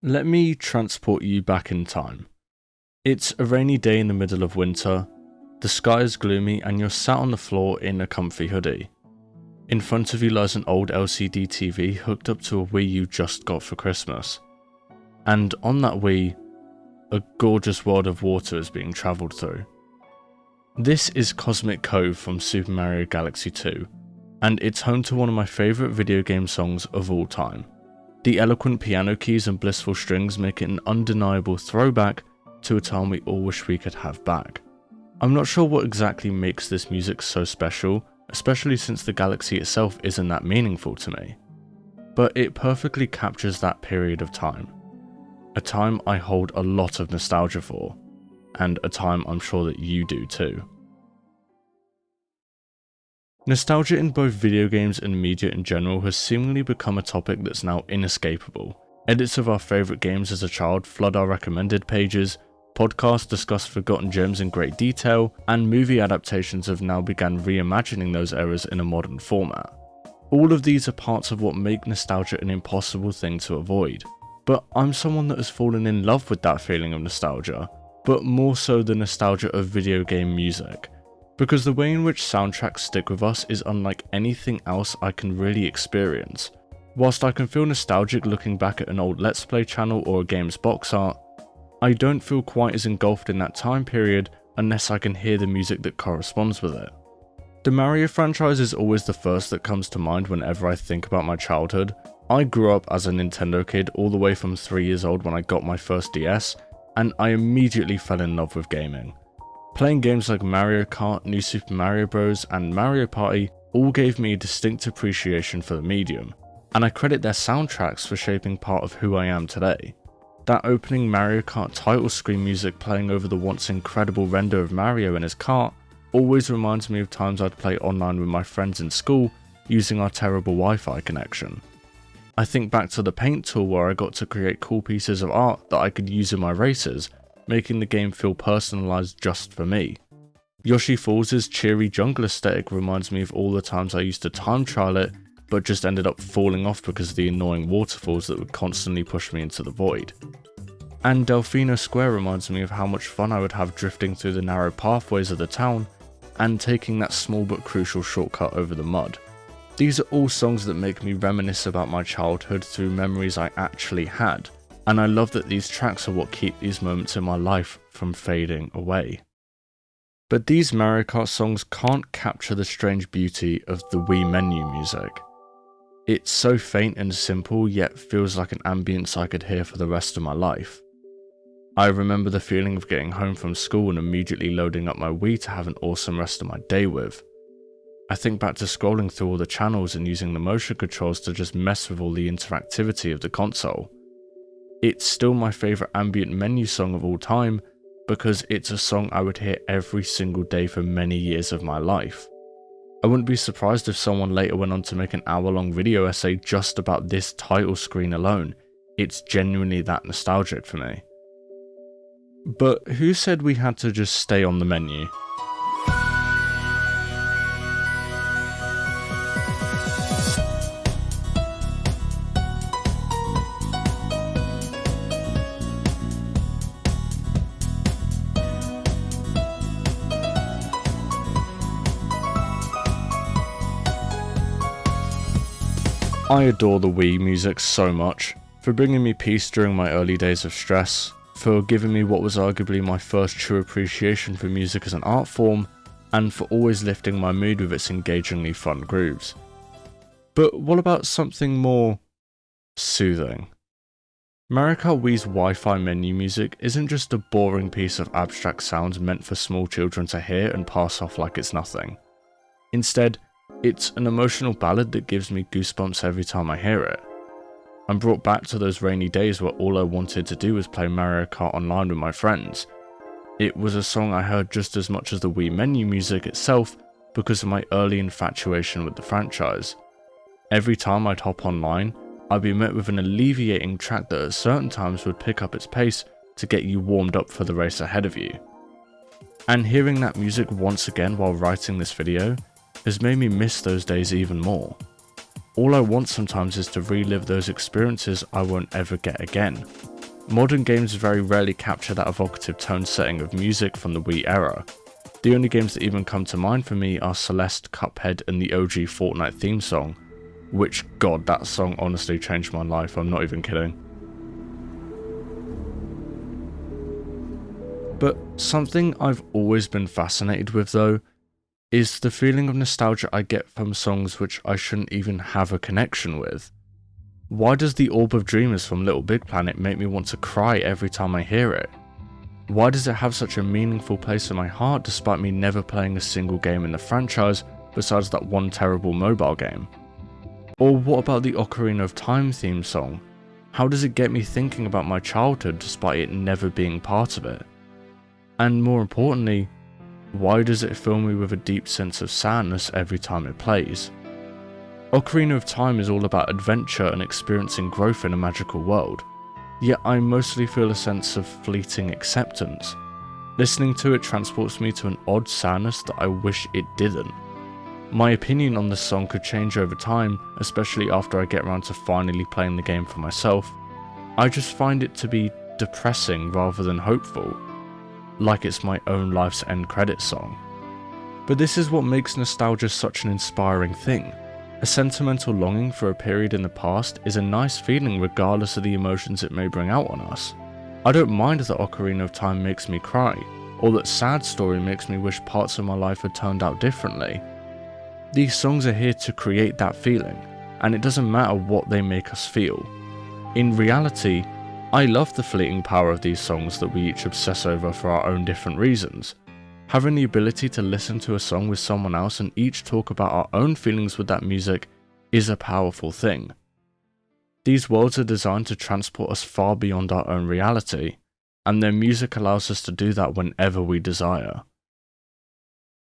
Let me transport you back in time. It's a rainy day in the middle of winter, the sky is gloomy and you're sat on the floor in a comfy hoodie. In front of you lies an old LCD TV hooked up to a Wii you just got for Christmas. And on that Wii, a gorgeous world of water is being travelled through. This is Cosmic Cove from Super Mario Galaxy 2, and it's home to one of my favourite video game songs of all time. The eloquent piano keys and blissful strings make it an undeniable throwback to a time we all wish we could have back. I'm not sure what exactly makes this music so special, especially since the galaxy itself isn't that meaningful to me, but it perfectly captures that period of time. A time I hold a lot of nostalgia for, and a time I'm sure that you do too. Nostalgia in both video games and media in general has seemingly become a topic that's now inescapable. Edits of our favourite games as a child flood our recommended pages, podcasts discuss forgotten gems in great detail, and movie adaptations have now begun reimagining those eras in a modern format. All of these are parts of what make nostalgia an impossible thing to avoid. But I'm someone that has fallen in love with that feeling of nostalgia, but more so the nostalgia of video game music. Because the way in which soundtracks stick with us is unlike anything else I can really experience. Whilst I can feel nostalgic looking back at an old Let's Play channel or a game's box art, I don't feel quite as engulfed in that time period unless I can hear the music that corresponds with it. The Mario franchise is always the first that comes to mind whenever I think about my childhood. I grew up as a Nintendo kid all the way from 3 years old when I got my first DS, and I immediately fell in love with gaming. Playing games like Mario Kart, New Super Mario Bros, and Mario Party all gave me a distinct appreciation for the medium, and I credit their soundtracks for shaping part of who I am today. That opening Mario Kart title screen music playing over the once incredible render of Mario in his kart always reminds me of times I'd play online with my friends in school using our terrible Wi-Fi connection. I think back to the paint tool where I got to create cool pieces of art that I could use in my races, making the game feel personalised just for me. Yoshi Falls' cheery jungle aesthetic reminds me of all the times I used to time trial it, but just ended up falling off because of the annoying waterfalls that would constantly push me into the void. And Delfino Square reminds me of how much fun I would have drifting through the narrow pathways of the town, and taking that small but crucial shortcut over the mud. These are all songs that make me reminisce about my childhood through memories I actually had, and I love that these tracks are what keep these moments in my life from fading away. But these Mario Kart songs can't capture the strange beauty of the Wii menu music. It's so faint and simple, yet feels like an ambience I could hear for the rest of my life. I remember the feeling of getting home from school and immediately loading up my Wii to have an awesome rest of my day with. I think back to scrolling through all the channels and using the motion controls to just mess with all the interactivity of the console. It's still my favourite ambient menu song of all time because it's a song I would hear every single day for many years of my life. I wouldn't be surprised if someone later went on to make an hour-long video essay just about this title screen alone. It's genuinely that nostalgic for me. But who said we had to just stay on the menu? I adore the Wii music so much, for bringing me peace during my early days of stress, for giving me what was arguably my first true appreciation for music as an art form, and for always lifting my mood with its engagingly fun grooves. But what about something more soothing? Mario Kart Wii's Wi-Fi menu music isn't just a boring piece of abstract sounds meant for small children to hear and pass off like it's nothing. Instead, it's an emotional ballad that gives me goosebumps every time I hear it. I'm brought back to those rainy days where all I wanted to do was play Mario Kart online with my friends. It was a song I heard just as much as the Wii menu music itself because of my early infatuation with the franchise. Every time I'd hop online, I'd be met with an alleviating track that at certain times would pick up its pace to get you warmed up for the race ahead of you. And hearing that music once again while writing this video has made me miss those days even more. All I want sometimes is to relive those experiences I won't ever get again, Modern games very rarely capture that evocative tone setting of music from the Wii era. The only games that even come to mind for me are Celeste, Cuphead, and the OG Fortnite theme song, which, god, that song honestly changed my life, I'm not even kidding. But something I've always been fascinated with though, is the feeling of nostalgia I get from songs which I shouldn't even have a connection with. Why does the Orb of Dreamers from Little Big Planet make me want to cry every time I hear it? Why does it have such a meaningful place in my heart despite me never playing a single game in the franchise besides that one terrible mobile game? Or what about the Ocarina of Time theme song? How does it get me thinking about my childhood despite it never being part of it? And more importantly, why does it fill me with a deep sense of sadness every time it plays? Ocarina of Time is all about adventure and experiencing growth in a magical world, yet I mostly feel a sense of fleeting acceptance. Listening to it transports me to an odd sadness that I wish it didn't. My opinion on this song could change over time, especially after I get around to finally playing the game for myself. I just find it to be depressing rather than hopeful, like it's my own life's end credits song. But this is what makes nostalgia such an inspiring thing. A sentimental longing for a period in the past is a nice feeling regardless of the emotions it may bring out on us. I don't mind that Ocarina of Time makes me cry, or that Sad Story makes me wish parts of my life had turned out differently. These songs are here to create that feeling, and it doesn't matter what they make us feel. In reality, I love the fleeting power of these songs that we each obsess over for our own different reasons. Having the ability to listen to a song with someone else and each talk about our own feelings with that music is a powerful thing. These worlds are designed to transport us far beyond our own reality, and their music allows us to do that whenever we desire.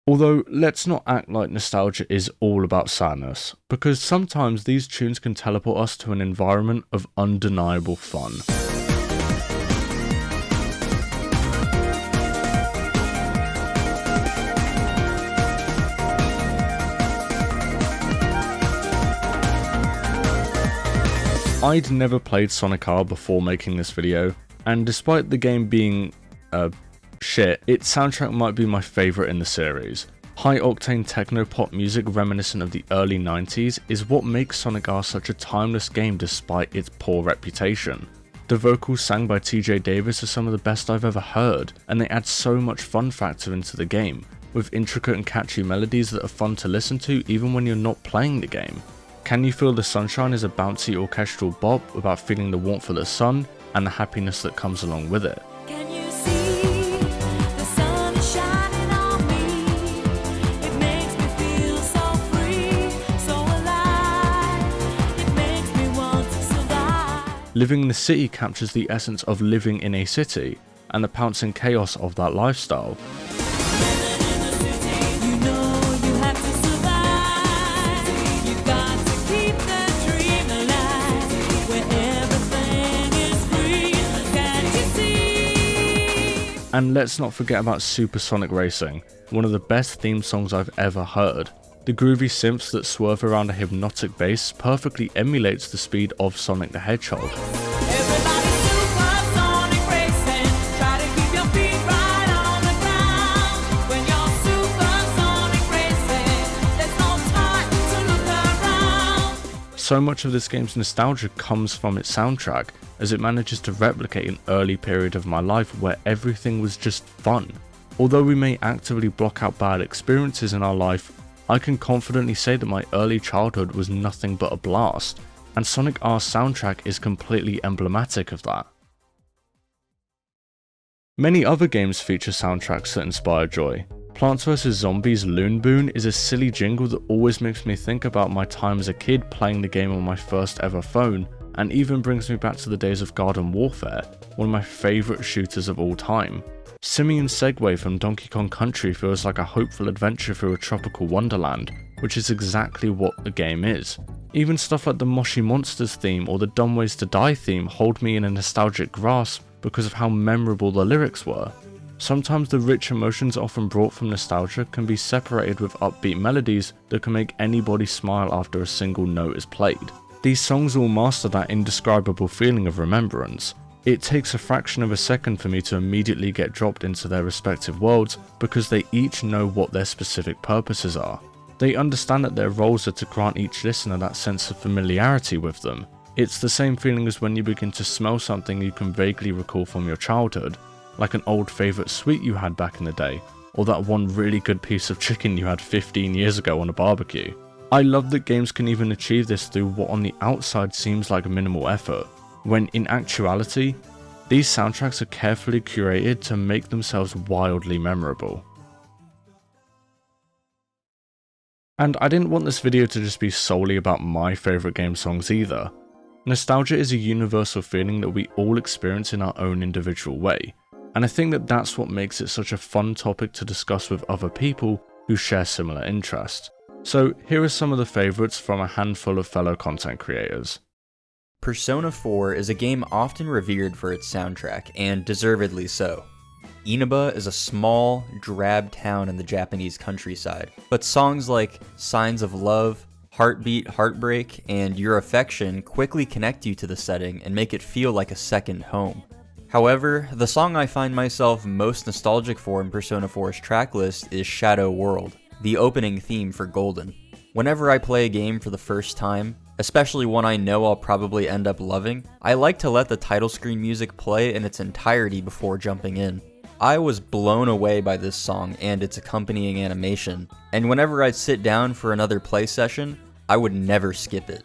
Although, let's not act like nostalgia is all about sadness, because sometimes these tunes can teleport us to an environment of undeniable fun. I'd never played Sonic R before making this video, and despite the game being shit, its soundtrack might be my favourite in the series. High-octane techno-pop music reminiscent of the early 90s is what makes Sonic R such a timeless game despite its poor reputation. The vocals sang by TJ Davis are some of the best I've ever heard, and they add so much fun factor into the game, with intricate and catchy melodies that are fun to listen to even when you're not playing the game. Can You Feel the Sunshine is a bouncy orchestral bop about feeling the warmth of the sun and the happiness that comes along with it. Living in the City captures the essence of living in a city and the pouncing chaos of that lifestyle. And let's not forget about Supersonic Racing, one of the best theme songs I've ever heard. The groovy synths that swerve around a hypnotic bass perfectly emulates the speed of Sonic the Hedgehog. So much of this game's nostalgia comes from its soundtrack, as it manages to replicate an early period of my life where everything was just fun. Although we may actively block out bad experiences in our life, I can confidently say that my early childhood was nothing but a blast, and Sonic R's soundtrack is completely emblematic of that. Many other games feature soundtracks that inspire joy. Plants vs Zombies Loon Boon is a silly jingle that always makes me think about my time as a kid playing the game on my first ever phone, and even brings me back to the days of Garden Warfare, one of my favourite shooters of all time. Simian Segway from Donkey Kong Country feels like a hopeful adventure through a tropical wonderland, which is exactly what the game is. Even stuff like the Moshi Monsters theme or the Dumb Ways to Die theme hold me in a nostalgic grasp because of how memorable the lyrics were. Sometimes the rich emotions often brought from nostalgia can be separated with upbeat melodies that can make anybody smile after a single note is played. These songs all master that indescribable feeling of remembrance, It takes a fraction of a second for me to immediately get dropped into their respective worlds because they each know what their specific purposes are. They understand that their roles are to grant each listener that sense of familiarity with them. It's the same feeling as when you begin to smell something you can vaguely recall from your childhood, like an old favourite sweet you had back in the day, or that one really good piece of chicken you had 15 years ago on a barbecue. I love that games can even achieve this through what on the outside seems like minimal effort, when in actuality, these soundtracks are carefully curated to make themselves wildly memorable. And I didn't want this video to just be solely about my favourite game songs either. Nostalgia is a universal feeling that we all experience in our own individual way, and I think that that's what makes it such a fun topic to discuss with other people who share similar interests. So here are some of the favourites from a handful of fellow content creators. Persona 4 is a game often revered for its soundtrack, and deservedly so. Inaba is a small, drab town in the Japanese countryside, but songs like Signs of Love, Heartbeat, Heartbreak, and Your Affection quickly connect you to the setting and make it feel like a second home. However, the song I find myself most nostalgic for in Persona 4's tracklist is Shadow World, the opening theme for Golden. Whenever I play a game for the first time, especially one I know I'll probably end up loving, I like to let the title screen music play in its entirety before jumping in. I was blown away by this song and its accompanying animation, and whenever I'd sit down for another play session, I would never skip it.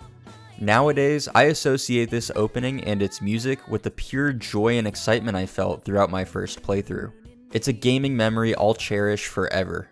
Nowadays, I associate this opening and its music with the pure joy and excitement I felt throughout my first playthrough. It's a gaming memory I'll cherish forever.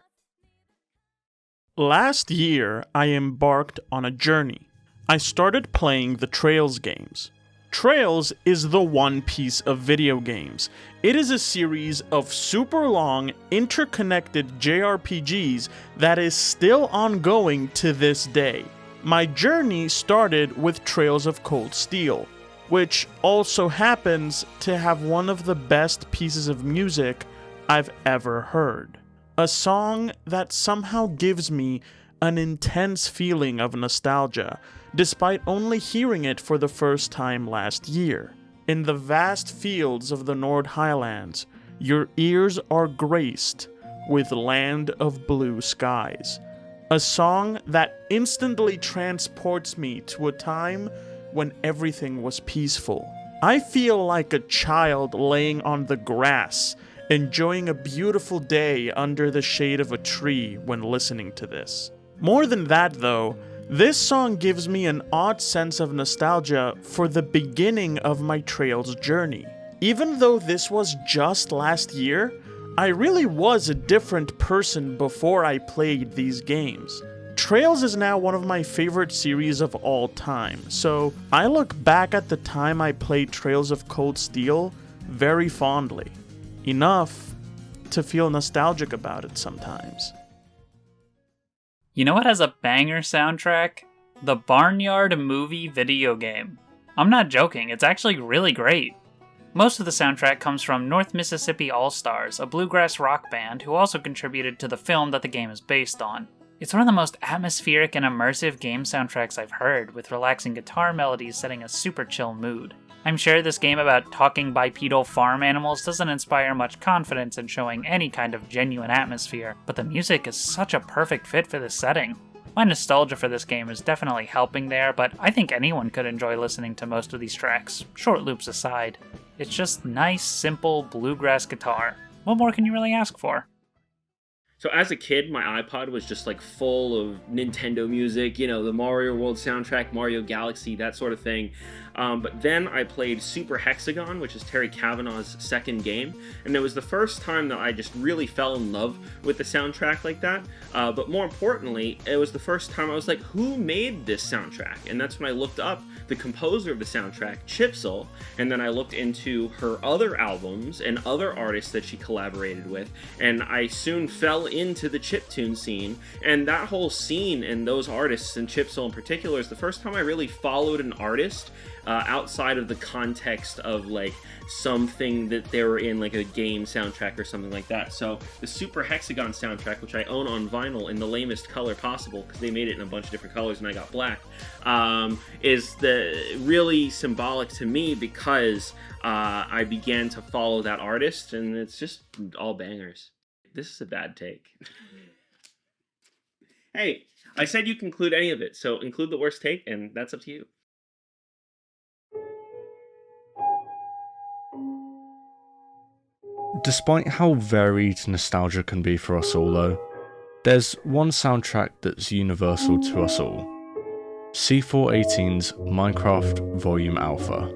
Last year, I embarked on a journey. I started playing the Trails games. Trails is the One Piece of video games. It is a series of super long, interconnected JRPGs that is still ongoing to this day. My journey started with Trails of Cold Steel, which also happens to have one of the best pieces of music I've ever heard. A song that somehow gives me an intense feeling of nostalgia, despite only hearing it for the first time last year. In the vast fields of the Nord Highlands, your ears are graced with Land of Blue Skies. A song that instantly transports me to a time when everything was peaceful. I feel like a child laying on the grass, enjoying a beautiful day under the shade of a tree when listening to this. More than that though, this song gives me an odd sense of nostalgia for the beginning of my Trails journey. Even though this was just last year, I really was a different person before I played these games. Trails is now one of my favorite series of all time, so I look back at the time I played Trails of Cold Steel very fondly. Enough to feel nostalgic about it sometimes. You know what has a banger soundtrack? The Barnyard Movie video game. I'm not joking, it's actually really great. Most of the soundtrack comes from North Mississippi All-Stars, a bluegrass rock band who also contributed to the film that the game is based on. It's one of the most atmospheric and immersive game soundtracks I've heard, with relaxing guitar melodies setting a super chill mood. I'm sure this game about talking bipedal farm animals doesn't inspire much confidence in showing any kind of genuine atmosphere, but the music is such a perfect fit for this setting. My nostalgia for this game is definitely helping there, but I think anyone could enjoy listening to most of these tracks, short loops aside. It's just nice, simple bluegrass guitar. What more can you really ask for? So as a kid, my iPod was just like full of Nintendo music, you know, the Mario World soundtrack, Mario Galaxy, that sort of thing. But then I played Super Hexagon, which is Terry Kavanagh's second game, and it was the first time that I just really fell in love with the soundtrack like that. But more importantly, it was the first time I was like, who made this soundtrack? And that's when I looked up the composer of the soundtrack, Chipsel, and then I looked into her other albums and other artists that she collaborated with, and I soon fell into the chiptune scene. And that whole scene and those artists, and Chipsel in particular, is the first time I really followed an artist outside of the context of like something that they were in, like a game soundtrack or something like that. So the Super Hexagon soundtrack, which I own on vinyl in the lamest color possible because they made it in a bunch of different colors and I got black, is really symbolic to me because I began to follow that artist, and it's just all bangers. This is a bad take. Hey, I said you can include any of it, so include the worst take, and that's up to you. Despite how varied nostalgia can be for us all though, there's one soundtrack that's universal to us all. C418's Minecraft Volume Alpha.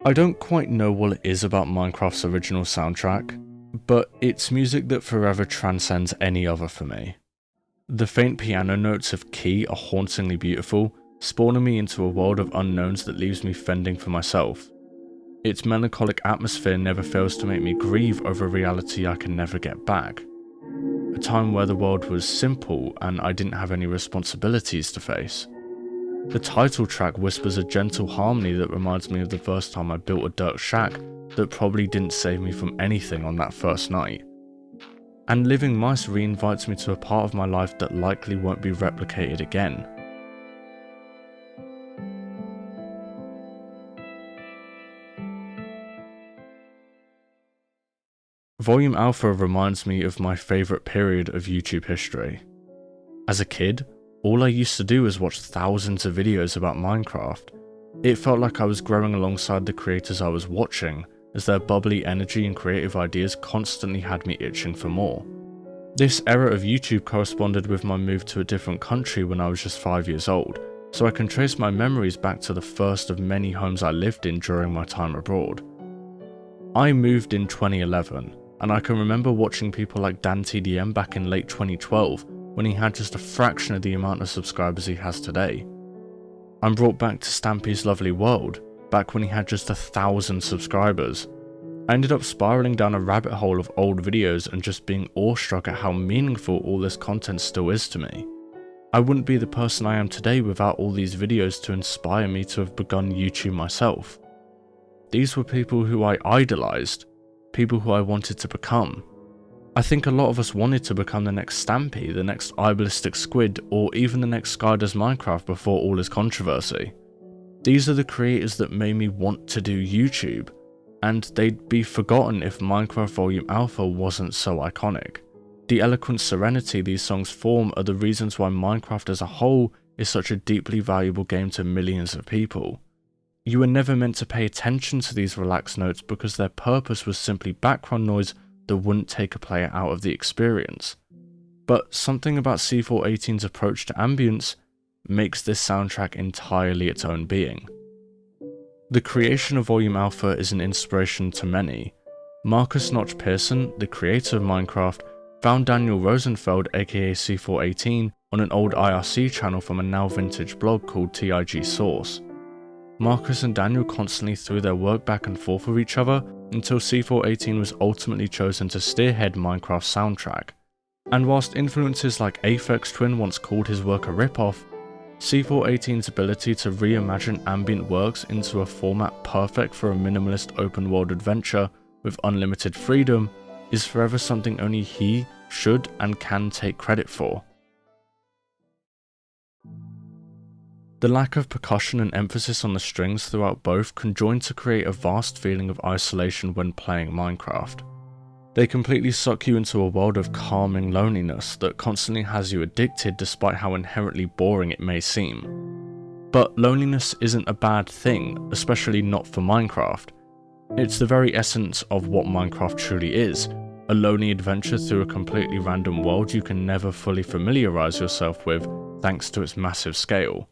I don't quite know what it is about Minecraft's original soundtrack, but it's music that forever transcends any other for me. The faint piano notes of Key are hauntingly beautiful, spawning me into a world of unknowns that leaves me fending for myself. Its melancholic atmosphere never fails to make me grieve over a reality I can never get back. A time where the world was simple and I didn't have any responsibilities to face. The title track whispers a gentle harmony that reminds me of the first time I built a dirt shack that probably didn't save me from anything on that first night. And Living Mice re-invites me to a part of my life that likely won't be replicated again. Volume Alpha reminds me of my favourite period of YouTube history. As a kid, all I used to do was watch thousands of videos about Minecraft. It felt like I was growing alongside the creators I was watching, as their bubbly energy and creative ideas constantly had me itching for more. This era of YouTube corresponded with my move to a different country when I was just 5 years old, so I can trace my memories back to the first of many homes I lived in during my time abroad. I moved in 2011, and I can remember watching people like DanTDM back in late 2012 when he had just a fraction of the amount of subscribers he has today. I'm brought back to Stampy's Lovely World, back when he had just 1,000 subscribers. I ended up spiraling down a rabbit hole of old videos and just being awestruck at how meaningful all this content still is to me. I wouldn't be the person I am today without all these videos to inspire me to have begun YouTube myself. These were people who I idolized, people who I wanted to become. I think a lot of us wanted to become the next Stampy, the next iBallistic Squid, or even the next Sky Does Minecraft before all his controversy. These are the creators that made me want to do YouTube, and they'd be forgotten if Minecraft Volume Alpha wasn't so iconic. The eloquent serenity these songs form are the reasons why Minecraft as a whole is such a deeply valuable game to millions of people. You were never meant to pay attention to these relaxed notes because their purpose was simply background noise that wouldn't take a player out of the experience. But something about C418's approach to ambience makes this soundtrack entirely its own being. The creation of Volume Alpha is an inspiration to many. Marcus Notch Pearson, the creator of Minecraft, found Daniel Rosenfeld aka C418 on an old IRC channel from a now vintage blog called TIG Source. Marcus and Daniel constantly threw their work back and forth with each other until C418 was ultimately chosen to spearhead Minecraft's soundtrack. And whilst influences like Aphex Twin once called his work a rip-off, C418's ability to reimagine ambient works into a format perfect for a minimalist open-world adventure with unlimited freedom is forever something only he should and can take credit for. The lack of percussion and emphasis on the strings throughout both conjoin to create a vast feeling of isolation when playing Minecraft. They completely suck you into a world of calming loneliness that constantly has you addicted despite how inherently boring it may seem. But loneliness isn't a bad thing, especially not for Minecraft. It's the very essence of what Minecraft truly is, a lonely adventure through a completely random world you can never fully familiarize yourself with thanks to its massive scale.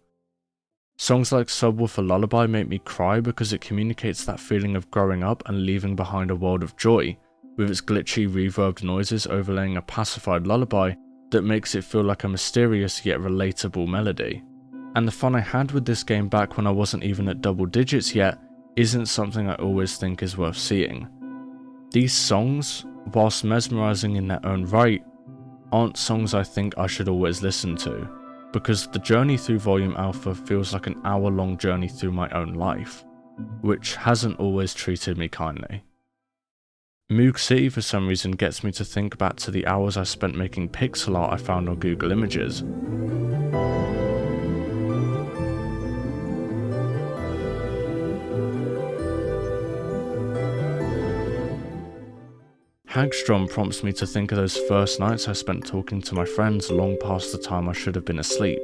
Songs like Subwoofer Lullaby make me cry because it communicates that feeling of growing up and leaving behind a world of joy, with its glitchy reverbed noises overlaying a pacified lullaby that makes it feel like a mysterious yet relatable melody. And the fun I had with this game back when I wasn't even at double digits yet isn't something I always think is worth seeing. These songs, whilst mesmerizing in their own right, aren't songs I think I should always listen to, because the journey through Volume Alpha feels like an hour-long journey through my own life, which hasn't always treated me kindly. Moog City for some reason gets me to think back to the hours I spent making pixel art I found on Google Images. Hagstrom prompts me to think of those first nights I spent talking to my friends long past the time I should have been asleep.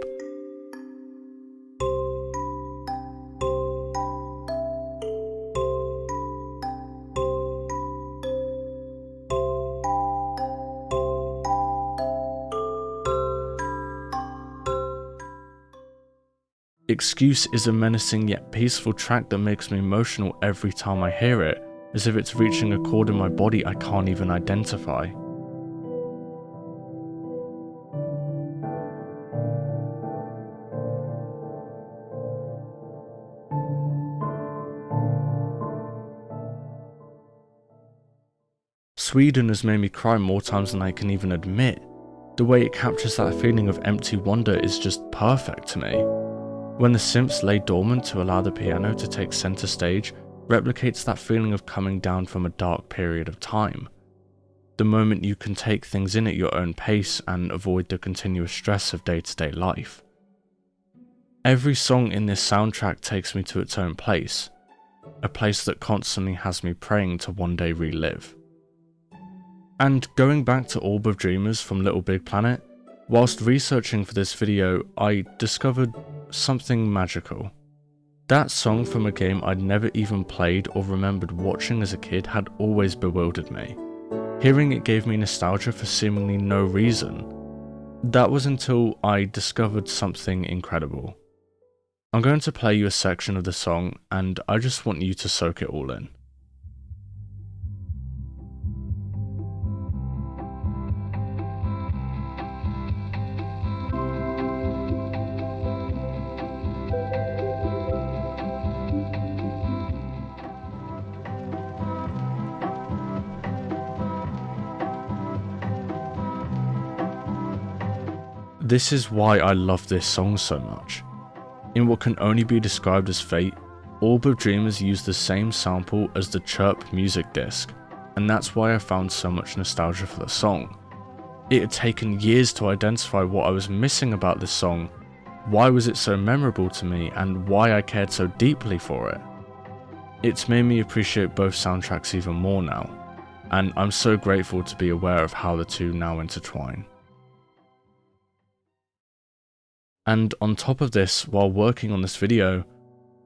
Excuse is a menacing yet peaceful track that makes me emotional every time I hear it, as if it's reaching a chord in my body I can't even identify. Sweden has made me cry more times than I can even admit. The way it captures that feeling of empty wonder is just perfect to me. When the synths lay dormant to allow the piano to take center stage, replicates that feeling of coming down from a dark period of time. The moment you can take things in at your own pace and avoid the continuous stress of day-to-day life. Every song in this soundtrack takes me to its own place, a place that constantly has me praying to one day relive. And going back to Orb of Dreamers from Little Big Planet, whilst researching for this video, I discovered something magical. That song from a game I'd never even played or remembered watching as a kid had always bewildered me. Hearing it gave me nostalgia for seemingly no reason. That was until I discovered something incredible. I'm going to play you a section of the song, and I just want you to soak it all in. This is why I love this song so much. In what can only be described as fate, Orb of Dreamers used the same sample as the Chirp music disc, and that's why I found so much nostalgia for the song. It had taken years to identify what I was missing about this song, why was it so memorable to me, and why I cared so deeply for it. It's made me appreciate both soundtracks even more now, and I'm so grateful to be aware of how the two now intertwine. And on top of this, while working on this video,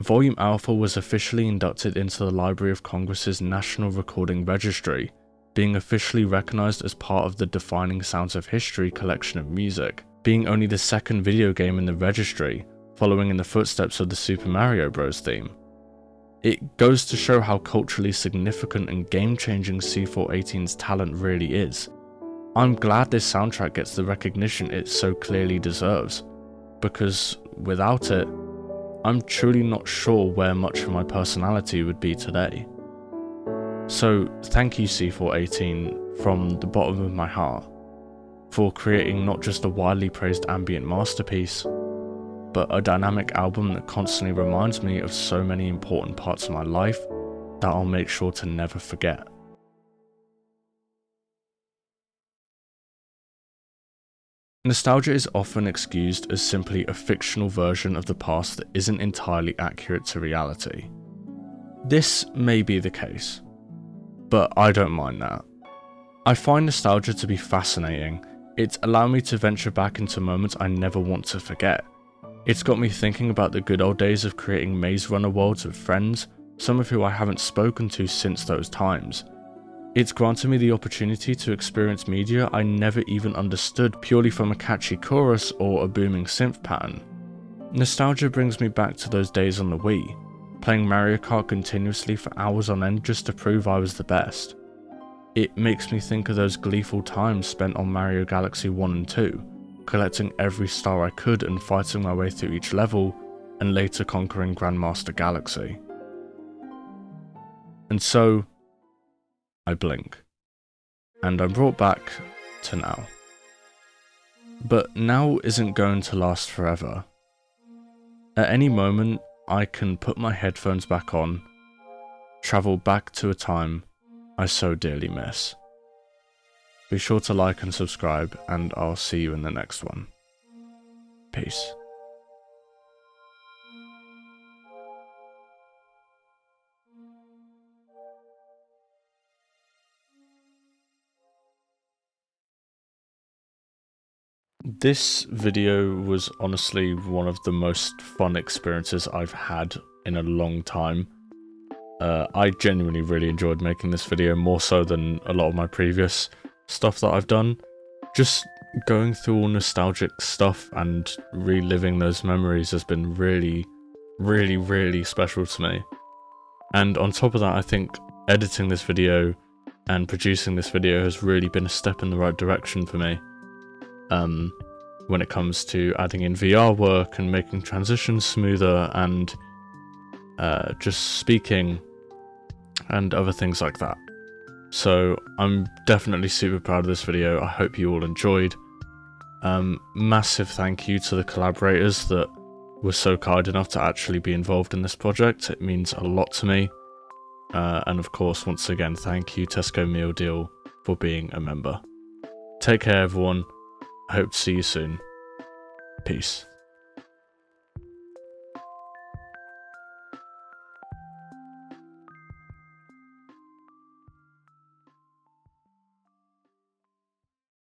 Volume Alpha was officially inducted into the Library of Congress's National Recording Registry, being officially recognized as part of the Defining Sounds of History collection of music, being only the second video game in the registry, following in the footsteps of the Super Mario Bros. Theme. It goes to show how culturally significant and game-changing C418's talent really is. I'm glad this soundtrack gets the recognition it so clearly deserves, because without it, I'm truly not sure where much of my personality would be today. So thank you C418 from the bottom of my heart for creating not just a widely praised ambient masterpiece, but a dynamic album that constantly reminds me of so many important parts of my life that I'll make sure to never forget. Nostalgia is often excused as simply a fictional version of the past that isn't entirely accurate to reality. This may be the case, but I don't mind that. I find nostalgia to be fascinating. It's allowed me to venture back into moments I never want to forget. It's got me thinking about the good old days of creating Maze Runner worlds with friends, some of who I haven't spoken to since those times. It's granted me the opportunity to experience media I never even understood purely from a catchy chorus or a booming synth pattern. Nostalgia brings me back to those days on the Wii, playing Mario Kart continuously for hours on end just to prove I was the best. It makes me think of those gleeful times spent on Mario Galaxy 1 and 2, collecting every star I could and fighting my way through each level, and later conquering Grandmaster Galaxy. And so, I blink. And I'm brought back to now. But now isn't going to last forever. At any moment, I can put my headphones back on, travel back to a time I so dearly miss. Be sure to like and subscribe, and I'll see you in the next one. Peace. This video was honestly one of the most fun experiences I've had in a long time. I genuinely really enjoyed making this video, more so than a lot of my previous stuff that I've done. Just going through all nostalgic stuff and reliving those memories has been really, really, really special to me. And on top of that, I think editing this video and producing this video has really been a step in the right direction for me. When it comes to adding in VR work and making transitions smoother and just speaking and other things like that. So I'm definitely super proud of this video. I hope you all enjoyed. Massive thank you to the collaborators that were so kind enough to actually be involved in this project. It means a lot to me. And of course, once again, thank you Tesco Meal Deal for being a member. Take care everyone. I hope to see you soon. Peace.